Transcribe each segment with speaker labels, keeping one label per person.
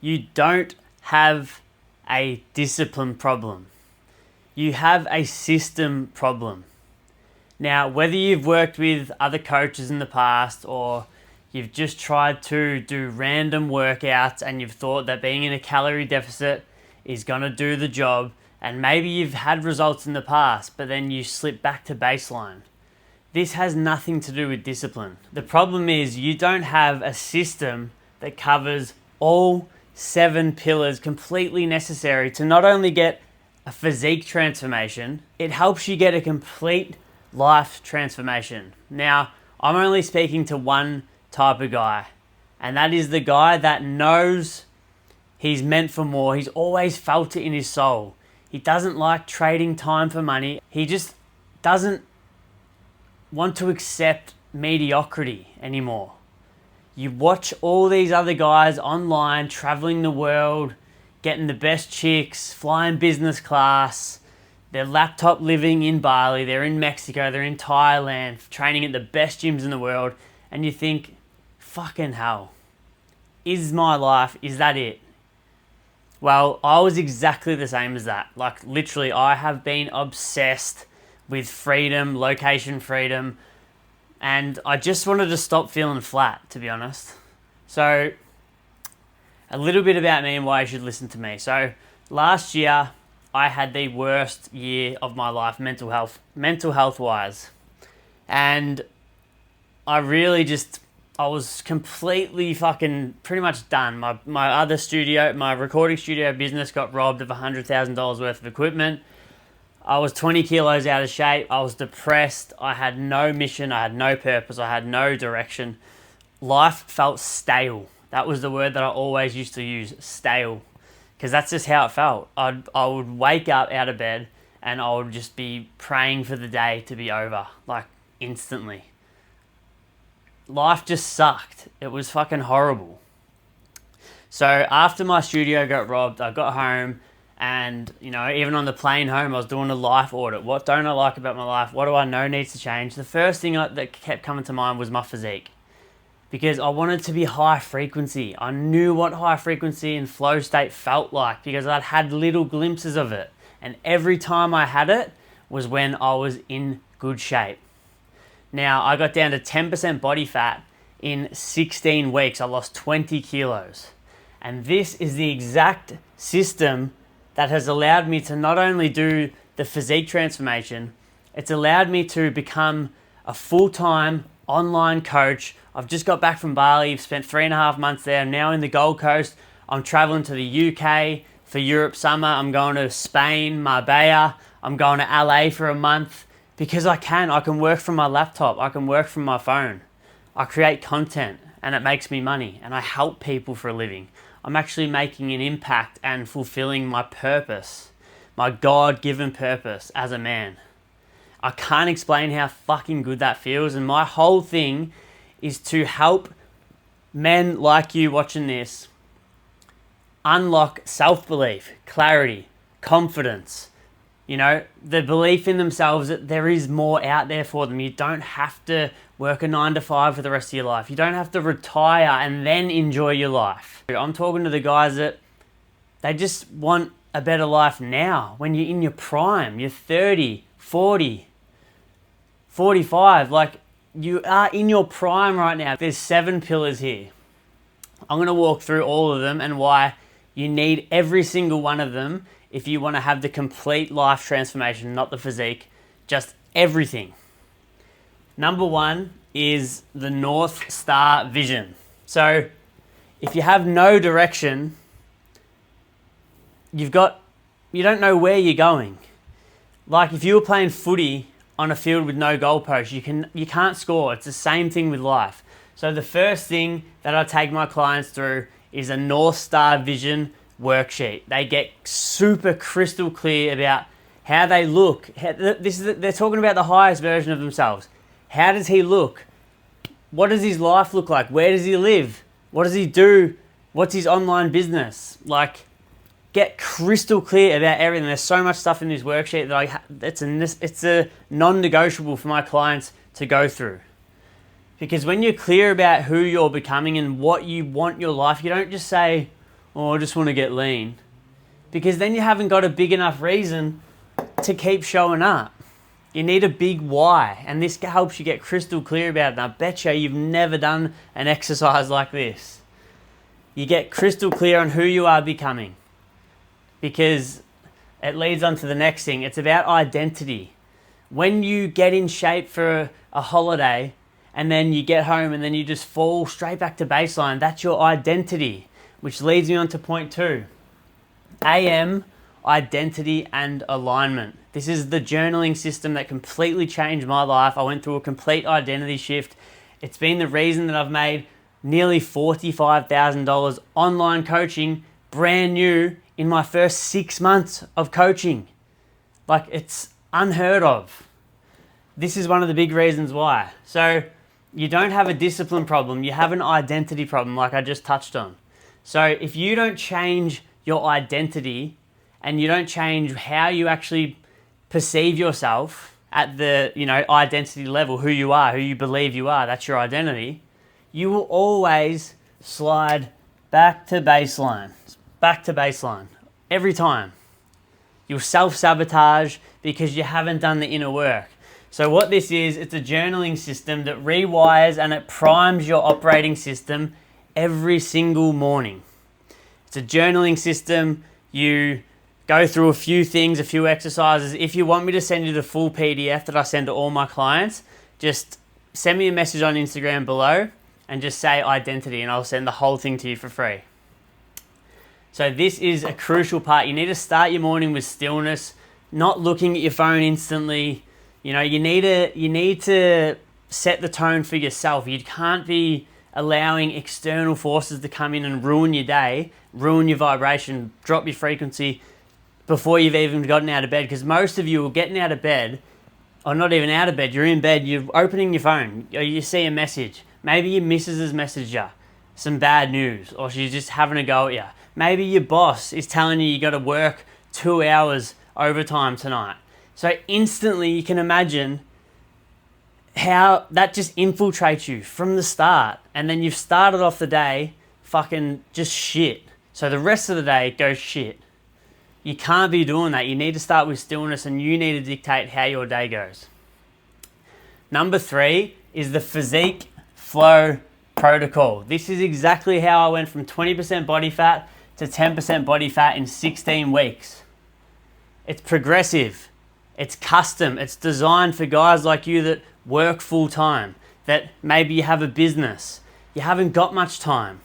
Speaker 1: You don't have a discipline problem. You have a system problem. Now, whether you've worked with other coaches in the past or you've just tried to do random workouts and you've thought that being in a calorie deficit is going to do the job, and maybe you've had results in the past, but then you slip back to baseline. This has nothing to do with discipline. The problem is you don't have a system that covers all 7 pillars completely necessary to not only get a physique transformation, it helps you get a complete life transformation. Now, I'm only speaking to one type of guy, and that is the guy that knows he's meant for more. He's always felt it in his soul. He doesn't like trading time for money. He just doesn't want to accept mediocrity anymore. You watch all these other guys online traveling the world, getting the best chicks, flying business class, they're laptop living in Bali, they're in Mexico, they're in Thailand, training at the best gyms in the world, and you think, fucking hell, is my life, is that it? Well, I was exactly the same as that. Like, literally, I have been obsessed with freedom, location freedom, and I just wanted to stop feeling flat, to be honest. So, a little bit about me and why you should listen to me. So, last year, I had the worst year of my life, mental health wise. And I was completely fucking pretty much done. My other studio, my recording studio business got robbed of $100,000 worth of equipment. I was 20 kilos out of shape. I was depressed. I had no mission. I had no purpose. I had no direction. Life felt stale. That was the word that I always used to use, stale. Because that's just how it felt. I would wake up out of bed and I would just be praying for the day to be over, like instantly. Life just sucked. It was fucking horrible. So after my studio got robbed, I got home and, even on the plane home, I was doing a life audit. What don't I like about my life? What do I know needs to change? The first thing that kept coming to mind was my physique. Because I wanted to be high frequency. I knew what high frequency and flow state felt like because I'd had little glimpses of it. And every time I had it was when I was in good shape. Now, I got down to 10% body fat in 16 weeks. I lost 20 kilos. And this is the exact system that has allowed me to not only do the physique transformation, it's allowed me to become a full-time online coach. I've just got back from Bali. I've spent 3.5 months there. I'm now in the Gold Coast. I'm traveling to the UK for Europe summer. I'm going to Spain, Marbella. I'm going to LA for a month because I can work from my laptop. I can work from my phone. I create content and it makes me money and I help people for a living. I'm actually making an impact and fulfilling my purpose, my God-given purpose as a man. I can't explain how fucking good that feels, and my whole thing is to help men like you watching this unlock self-belief, clarity, confidence, the belief in themselves that there is more out there for them. You don't have to work a 9-to-5 for the rest of your life. You don't have to retire and then enjoy your life. I'm talking to the guys that they just want a better life now when you're in your prime. You're 30, 40, 45. Like, you are in your prime right now. There's 7 pillars here. I'm going to walk through all of them and why you need every single one of them if you want to have the complete life transformation, not the physique, just everything. Number 1 is the North Star vision. So if you have no direction, you don't know where you're going. Like if you were playing footy on a field with no goalpost, you can't score. It's the same thing with life. So the first thing that I take my clients through is a North Star vision worksheet. They get super crystal clear about how they look. They're talking about the highest version of themselves. How does he look? What does his life look like? Where does he live? What does he do? What's his online business? Like, get crystal clear about everything. There's so much stuff in this worksheet that it's a non-negotiable for my clients to go through. Because when you're clear about who you're becoming and what you want your life, you don't just say, or I just want to get lean. Because then you haven't got a big enough reason to keep showing up. You need a big why, and this helps you get crystal clear about it. And I bet you've never done an exercise like this. You get crystal clear on who you are becoming, because it leads on to the next thing. It's about identity. When you get in shape for a holiday and then you get home and then you just fall straight back to baseline, that's your identity, which leads me on to point 2. AM, identity and alignment. This is the journaling system that completely changed my life. I went through a complete identity shift. It's been the reason that I've made nearly $45,000 online coaching, brand new, in my first 6 months of coaching. Like, it's unheard of. This is one of the big reasons why. So you don't have a discipline problem, you have an identity problem, like I just touched on. So if you don't change your identity and you don't change how you actually perceive yourself at the, identity level, who you are, who you believe you are, that's your identity, you will always slide back to baseline, every time. You'll self-sabotage because you haven't done the inner work. So what this is, it's a journaling system that rewires and it primes your operating system every single morning. It's a journaling system. You go through a few things, a few exercises. If you want me to send you the full PDF that I send to all my clients, just send me a message on Instagram below and just say identity and I'll send the whole thing to you for free. So this is a crucial part. You need to start your morning with stillness, not looking at your phone instantly. You need to set the tone for yourself. You can't be allowing external forces to come in and ruin your day, ruin your vibration, drop your frequency before you've even gotten out of bed. Because most of you are getting out of bed, or not even out of bed, you're in bed, you're opening your phone, or you see a message. Maybe your missus has messaged you some bad news, or she's just having a go at you. Maybe your boss is telling you got to work 2 hours overtime tonight. So instantly you can imagine how that just infiltrates you from the start. And then you've started off the day fucking just shit. So the rest of the day goes shit. You can't be doing that. You need to start with stillness and you need to dictate how your day goes. Number 3 is the Physique Flow Protocol. This is exactly how I went from 20% body fat to 10% body fat in 16 weeks. It's progressive. It's custom. It's designed for guys like you that work full time, that maybe you have a business. You haven't got much time.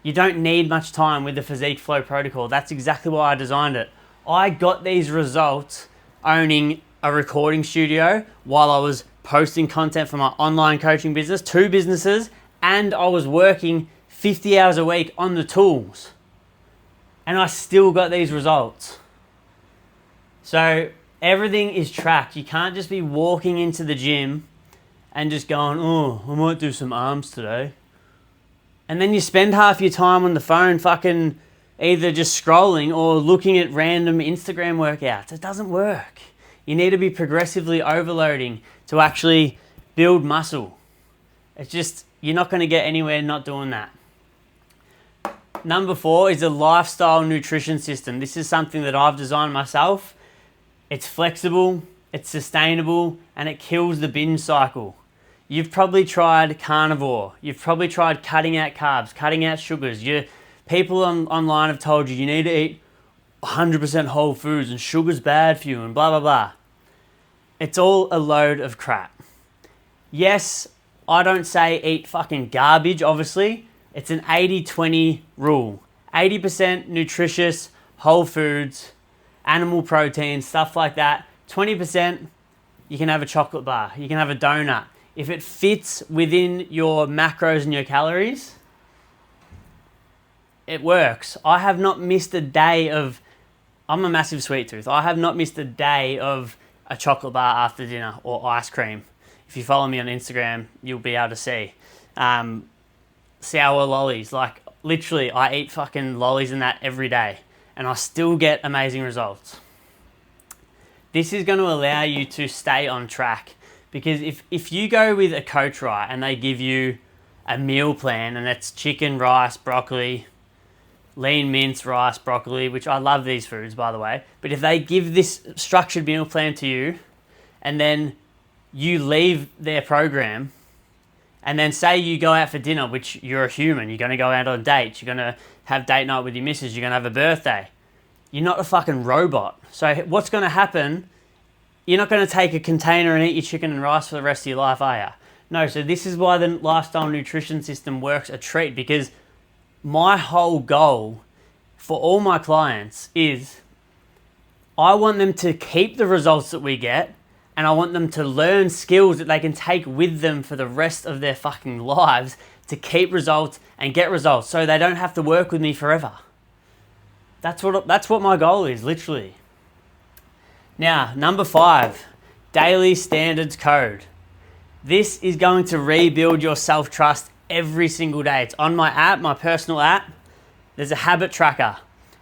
Speaker 1: You don't need much time with the Physique Flow Protocol. That's exactly why I designed it. I got these results owning a recording studio while I was posting content for my online coaching business, 2 businesses, and I was working 50 hours a week on the tools. And I still got these results. So everything is tracked. You can't just be walking into the gym and just going, oh, I might do some arms today. And then you spend half your time on the phone fucking either just scrolling or looking at random Instagram workouts. It doesn't work. You need to be progressively overloading to actually build muscle. It's just, you're not going to get anywhere not doing that. Number 4 is a lifestyle nutrition system. This is something that I've designed myself. It's flexible, it's sustainable, and it kills the binge cycle. You've probably tried carnivore. You've probably tried cutting out carbs, cutting out sugars. People online have told you need to eat 100% whole foods and sugar's bad for you and blah, blah, blah. It's all a load of crap. Yes, I don't say eat fucking garbage, obviously. It's an 80-20 rule. 80% nutritious, whole foods, animal protein, stuff like that. 20%, you can have a chocolate bar. You can have a donut. If it fits within your macros and your calories, it works. I have not missed a day of, I'm a massive sweet tooth. I have not missed a day of a chocolate bar after dinner or ice cream. If you follow me on Instagram, you'll be able to see. Sour lollies, like literally I eat fucking lollies and that every day and I still get amazing results. This is going to allow you to stay on track, because if you go with a coach, right, and they give you a meal plan and it's chicken, rice, broccoli, lean mince, rice, broccoli, which I love these foods, by the way. But if they give this structured meal plan to you, and then you leave their program, and then say you go out for dinner, which you're a human, you're going to go out on dates, you're going to have date night with your missus, you're going to have a birthday. You're not a fucking robot. So what's going to happen, you're not going to take a container and eat your chicken and rice for the rest of your life, are you? No, so this is why the lifestyle nutrition system works a treat, because my whole goal for all my clients is I want them to keep the results that we get, and I want them to learn skills that they can take with them for the rest of their fucking lives to keep results and get results, so they don't have to work with me forever. That's what my goal is, literally. Now, number 5, daily standards code. This is going to rebuild your self-trust every single day. It's on my app, my personal app. There's a habit tracker,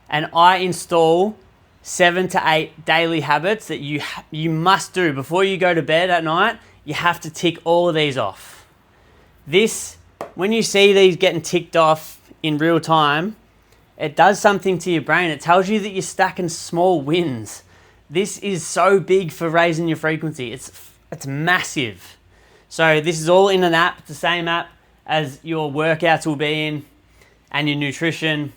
Speaker 1: and I install 7 to 8 daily habits that you must do before you go to bed at night. You have to tick all of these off. This, when you see these getting ticked off in real time, it does something to your brain. It tells you that you're stacking small wins. This is so big for raising your frequency. It's massive. So this is all in an app, the same app as your workouts will be in and your nutrition.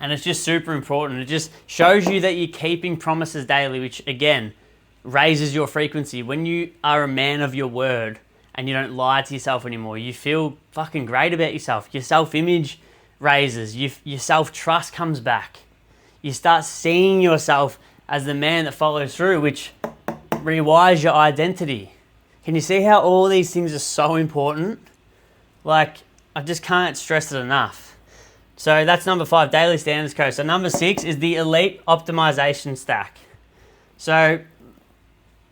Speaker 1: And it's just super important. It just shows you that you're keeping promises daily, which again, raises your frequency. When you are a man of your word and you don't lie to yourself anymore, you feel fucking great about yourself. Your self-image raises. Your self-trust comes back. You start seeing yourself as the man that follows through, which rewires your identity. Can you see how all these things are so important? Like, I just can't stress it enough. So that's number 5, daily standards code. So number 6 is the elite optimization stack. So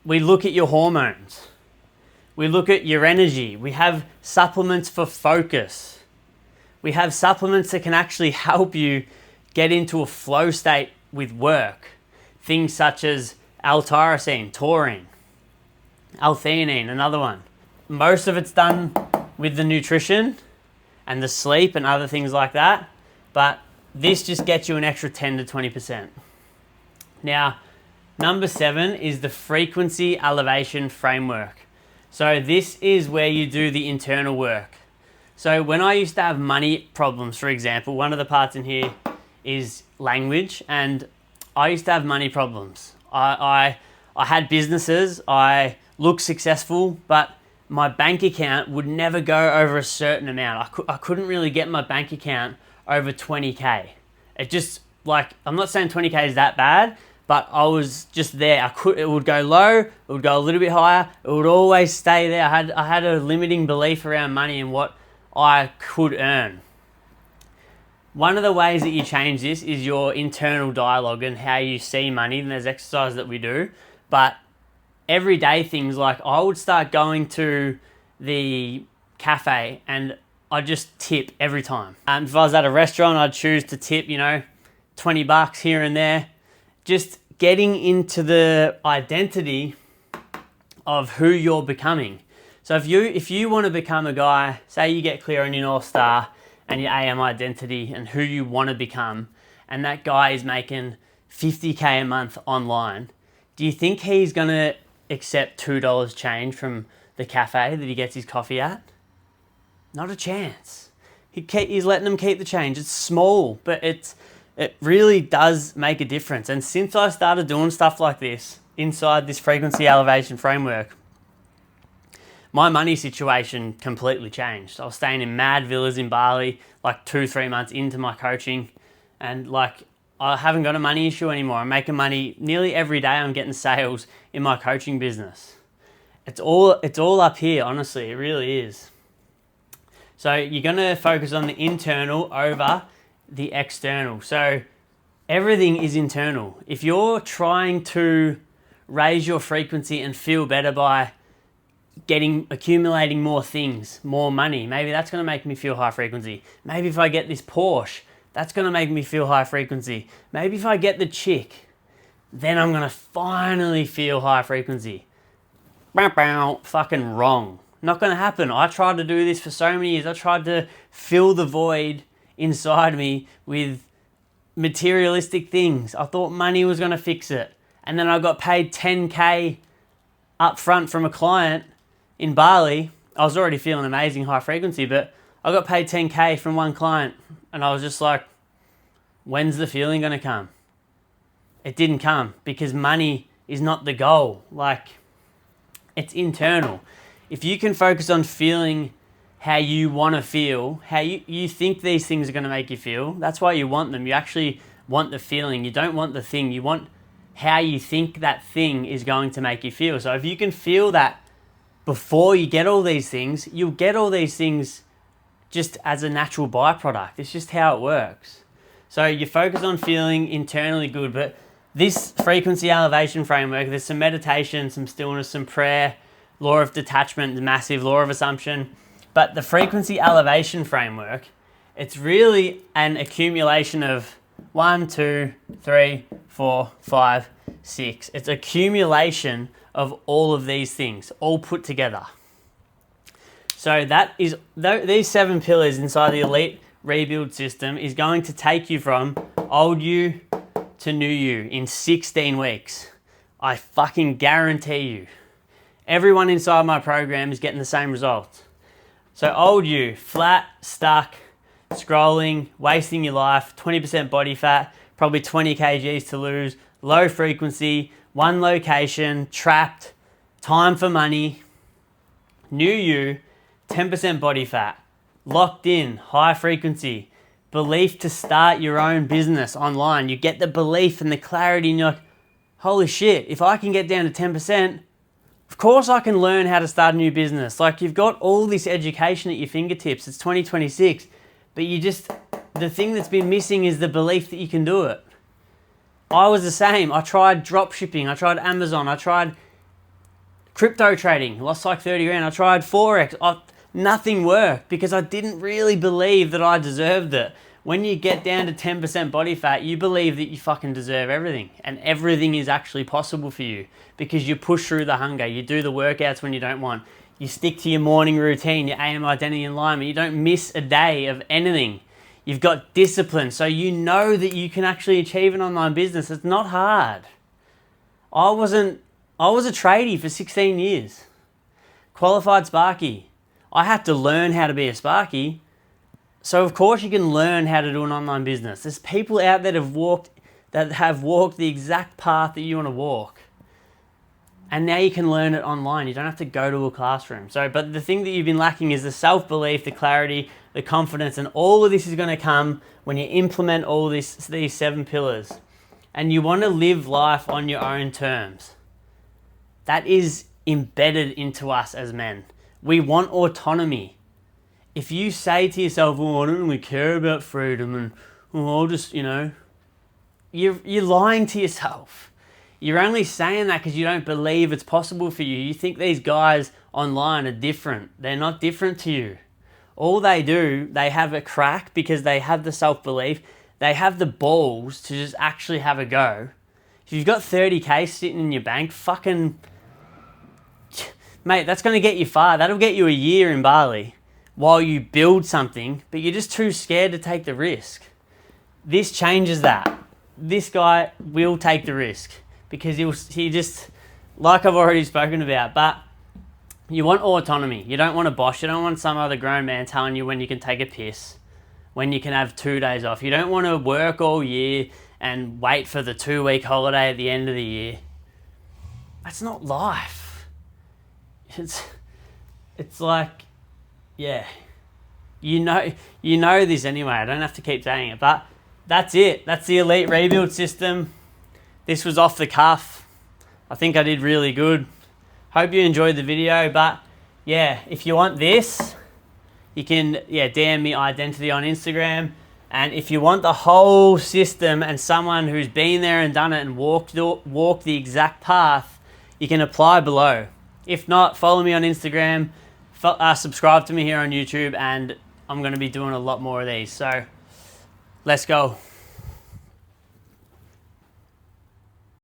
Speaker 1: we look at your hormones. We look at your energy. We have supplements for focus. We have supplements that can actually help you get into a flow state with work. Things such as L-tyrosine, taurine, L-theanine, another one. Most of it's done with the nutrition and the sleep and other things like that, but this just gets you an extra 10 to 20%. Now, number 7 is the frequency elevation framework. So this is where you do the internal work. So when I used to have money problems, for example, one of the parts in here is language, and I used to have money problems. I had businesses, I looked successful, but my bank account would never go over a certain amount. I couldn't really get my bank account over 20K. It just, like, I'm not saying 20K is that bad, but I was just there. It would go low, it would go a little bit higher, it would always stay there. I had a limiting belief around money and what I could earn. One of the ways that you change this is your internal dialogue and how you see money, and there's exercises that we do, but everyday things, like I would start going to the cafe and I just tip every time. If I was at a restaurant, I'd choose to tip, $20 here and there. Just getting into the identity of who you're becoming. So if you want to become a guy, say you get clear on your North Star and your AM identity and who you want to become, and that guy is making $50K a month online, do you think he's going to accept $2 change from the cafe that he gets his coffee at? Not a chance. He's letting them keep the change. It's small, but it really does make a difference. And since I started doing stuff like this inside this frequency elevation framework, my money situation completely changed. I was staying in mad villas in Bali like 2-3 months into my coaching, and like I haven't got a money issue anymore. I'm making money nearly every day. I'm getting sales in my coaching business. It's all up here, honestly. It really is. So you're going to focus on the internal over the external. So everything is internal. If you're trying to raise your frequency and feel better by accumulating more things, more money, maybe that's going to make me feel high frequency. Maybe if I get this Porsche, that's going to make me feel high frequency. Maybe if I get the chick, then I'm going to finally feel high frequency. Fucking wrong. Not going to happen. I tried to do this for so many years. I tried to fill the void inside me with materialistic things. I thought money was going to fix it. And then I got paid 10K up front from a client in Bali. I was already feeling amazing high frequency, but I got paid 10K from one client. And I was just like, when's the feeling going to come? It didn't come because money is not the goal. Like, it's internal. If you can focus on feeling how you want to feel, how you think these things are going to make you feel, that's why you want them. You actually want the feeling. You don't want the thing. You want how you think that thing is going to make you feel. So if you can feel that before you get all these things, you'll get all these things just as a natural byproduct. It's just how it works. So you focus on feeling internally good, but this frequency elevation framework, there's some meditation, some stillness, some prayer, law of detachment, the massive law of assumption. But the frequency elevation framework, it's really an accumulation of 1, 2, 3, 4, 5, 6. It's accumulation of all of these things, all put together. So that is, these 7 pillars inside the Elite Rebuild System is going to take you from old you to new you in 16 weeks. I fucking guarantee you. Everyone inside my program is getting the same results. So old you, flat, stuck, scrolling, wasting your life, 20% body fat, probably 20 kgs to lose, low frequency, one location, trapped, time for money. New you, 10% body fat, locked in, high frequency, belief to start your own business online. You get the belief and the clarity and you're like, holy shit, if I can get down to 10%, of course I can learn how to start a new business. Like, you've got all this education at your fingertips. It's 2026, but the thing that's been missing is the belief that you can do it. I was the same. I tried drop shipping. I tried Amazon. I tried crypto trading. Lost like 30 grand. I tried Forex. Nothing worked because I didn't really believe that I deserved it. When you get down to 10% body fat, you believe that you fucking deserve everything, and everything is actually possible for you because you push through the hunger. You do the workouts when you don't want. You stick to your morning routine, your AM identity alignment. You don't miss a day of anything. You've got discipline, so you know that you can actually achieve an online business. It's not hard. I was a tradie for 16 years. Qualified Sparky. I had to learn how to be a Sparky. So of course you can learn how to do an online business. There's people out there that have walked the exact path that you want to walk. And now you can learn it online. You don't have to go to a classroom. But the thing that you've been lacking is the self-belief, the clarity, the confidence, and all of this is going to come when you implement all these 7 pillars. And you want to live life on your own terms. That is embedded into us as men. We want autonomy. If you say to yourself, oh, I don't really care about freedom and I'll just, you're lying to yourself. You're only saying that because you don't believe it's possible for you. You think these guys online are different. They're not different to you. All they do, they have a crack because they have the self-belief. They have the balls to just actually have a go. If you've got 30K sitting in your bank, fucking... Mate, that's going to get you far. That'll get you a year in Bali while you build something, but you're just too scared to take the risk. This changes that. This guy will take the risk because he just, like I've already spoken about, but you want autonomy. You don't want a boss. You don't want some other grown man telling you when you can take a piss, when you can have 2 days off. You don't want to work all year and wait for the 2-week holiday at the end of the year. That's not life. It's like, yeah, you know this anyway. I don't have to keep saying it, but that's it. That's the Elite Rebuild System. This was off the cuff. I think I did really good. Hope you enjoyed the video, but yeah, if you want this, you can DM me Identity on Instagram. And if you want the whole system and someone who's been there and done it and walked the exact path, you can apply below. If not, follow me on Instagram, subscribe to me here on YouTube, and I'm going to be doing a lot more of these. So let's go.